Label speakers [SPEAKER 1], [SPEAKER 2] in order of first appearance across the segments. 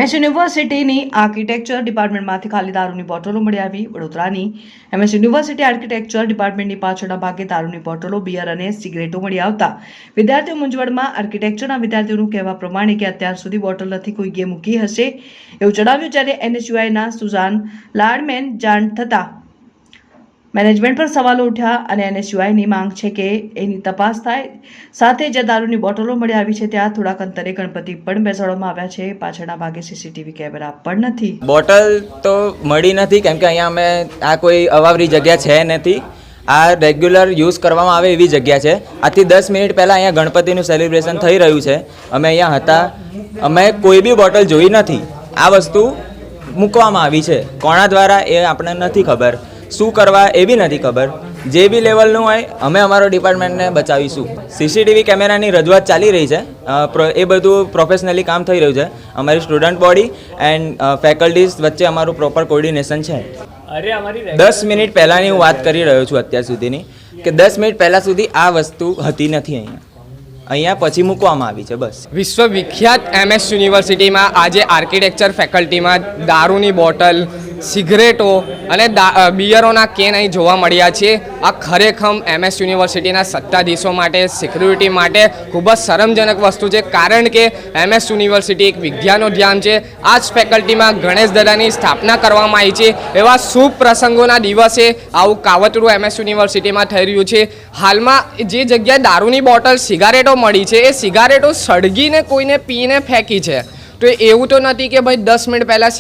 [SPEAKER 1] MS યુનિવર્સિટીની architecture ડિપાર્ટમેન્ટમાંથી ખાલી દારૂની બોટલો મળી આવી. વડોદરાની MS યુનિવર્સિટી આર્કિટેક્ચર ડિપાર્ટમેન્ટની પાછળના ભાગે દારૂની બોટલો, બિયર અને સિગરેટો મળી આવતા વિદ્યાર્થીઓ મૂંઝવણમાં. આર્કિટેક્ચરના વિદ્યાર્થીઓનું કહેવા પ્રમાણે કે અત્યાર સુધી બોટલ નથી કોઈએ મૂકી હશે એવું જણાવ્યું. જ્યારે NSUIના સુઝાન લાડમેન જાણ થતા મેનેજમેન્ટ પર સવાલો ઉઠ્યા અને NSUIની માંગ છે કે એની તપાસ થાય. સાથે જે દારૂની બોટલો મળી આવી છે ત્યાં થોડાક અંતરે ગણપતિ પણ બેસાડવામાં આવ્યા છે. પાછળના ભાગે CCTV કેમેરા પણ નથી.
[SPEAKER 2] બોટલ તો મળી નથી કેમ કે અહીંયા અમે આ કોઈ અવાવરી જગ્યા છે નથી. આ રેગ્યુલર યુઝ કરવામાં આવે એવી જગ્યા છે. આજથી 10 મિનિટ પહેલાં અહીંયા ગણપતિનું સેલિબ્રેશન થઈ રહ્યું છે. અમે અહીંયા હતા, અમે કોઈ બી બોટલ જોઈ નથી. આ વસ્તુ મૂકવામાં આવી છે કોના દ્વારા એ આપણને નથી ખબર. શું કરવા એ બી નથી ખબર. જે બી લેવલનું હોય અમે અમારો ડિપાર્ટમેન્ટને બચાવીશું. CCTV કેમેરાની રજૂઆત ચાલી રહી છે. એ બધું પ્રોફેશનલી કામ થઈ રહ્યું છે. અમારી સ્ટુડન્ટ બોડી એન્ડ ફેકલ્ટીઝ વચ્ચે અમારું પ્રોપર કોર્ડિનેશન છે. 10 મિનિટ પહેલાંની હું વાત કરી રહ્યો છું અત્યાર સુધીની, કે 10 મિનિટ પહેલાં સુધી આ વસ્તુ હતી નથી અહીંયા પછી મૂકવામાં આવી છે. બસ
[SPEAKER 3] વિશ્વવિખ્યાત MS યુનિવર્સિટીમાં આજે આર્કિટેક્ચર ફેકલ્ટીમાં દારૂની બોટલ, સિગરેટો અને બિયરોના કેન અહીં જોવા મળ્યા છે. આ ખરેખર MS યુનિવર્સિટીના સત્તાધીશો માટે, સિક્યુરિટી માટે ખૂબ જ શરમજનક વસ્તુ છે. કારણ કે MS યુનિવર્સિટી એક વિદ્યાનો ધ્યાન છે. આ જ ફેકલ્ટીમાં ગણેશ દાદાની સ્થાપના કરવામાં આવી છે. એવા શુભ પ્રસંગોના દિવસે આવું કાવતરું MS યુનિવર્સિટીમાં થઈ રહ્યું છે. હાલમાં જે જગ્યાએ દારૂની બોટલ, સિગારેટો મળી છે, એ સિગારેટો સળગીને કોઈને પીને ફેંકી છે. તો એવું તો નથી કે ભાઈ 10 મિનિટ પહેલાં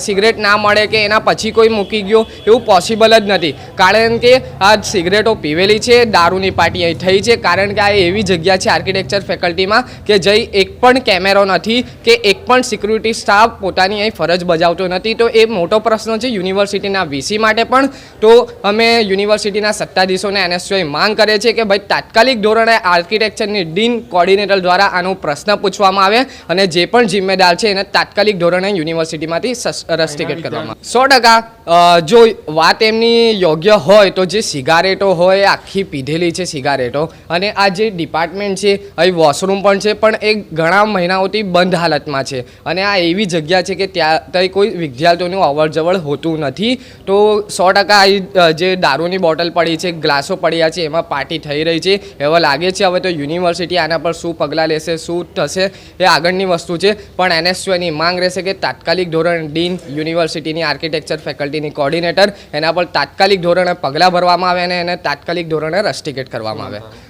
[SPEAKER 3] સિગરેટ ના મળે કે એના પછી કોઈ મૂકી ગયો, એવું પોસિબલ જ નથી. કારણ કે આ સિગરેટો પીવેલી છે, દારૂની પાર્ટી અહીં થઈ છે. કારણ કે આ એવી જગ્યા છે આર્કિટેક્ચર ફેકલ્ટીમાં કે જઈ એક પણ કેમેરો નથી કે એક પણ સિક્યુરિટી સ્ટાફ પોતાની અહીં ફરજ બજાવતો નથી. તો એ મોટો પ્રશ્ન છે યુનિવર્સિટીના VC માટે પણ. તો અમે યુનિવર્સિટીના સત્તાધીશોને NSUI માંગ કરે છે કે ભાઈ તાત્કાલિક ધોરણે આર્કિટેક્ચરની ડીન કોર્ડિનેટર દ્વારા આનો પ્રશ્ન પૂછવામાં આવે અને જે પણ જિમ્મેદાર છે એને તાત્કાલિક ધોરણે યુનિવર્સિટીમાંથી રસ્ટિકેટ કરવામાં. 100% જો વાત એમની યોગ્ય હોય તો જે સિગારેટો હોય એ આખી પીધેલી છે સિગારેટો. અને આ જે ડિપાર્ટમેન્ટ છે અહીં વોશરૂમ પણ છે, પણ એ ઘણા મહિનાઓથી બંધ હાલતમાં છે. અને આ એવી જગ્યા છે કે ત્યાં કોઈ વિદ્યાર્થીઓનું અવર જવર હોતું નથી. તો 100% જે દારૂની બોટલ પડી છે, ગ્લાસો પડ્યા છે, એમાં પાર્ટી થઈ રહી છે એવા લાગે છે. હવે તો યુનિવર્સિટી આના પર શું પગલાં લેશે, શું થશે એ આગળની વસ્તુ છે. પણ NSUIની માંગ રહેશે કે તાત્કાલિક ધોરણે ડીન, યુનિવર્સિટીની આર્કિટેક્ચર ફેકલ્ટીની કોર્ડિનેટર, એના પર તાત્કાલિક ધોરણે પગલાં ભરવામાં આવે અને એને તાત્કાલિક ધોરણે રસ્ટિકેટ કરવામાં આવે.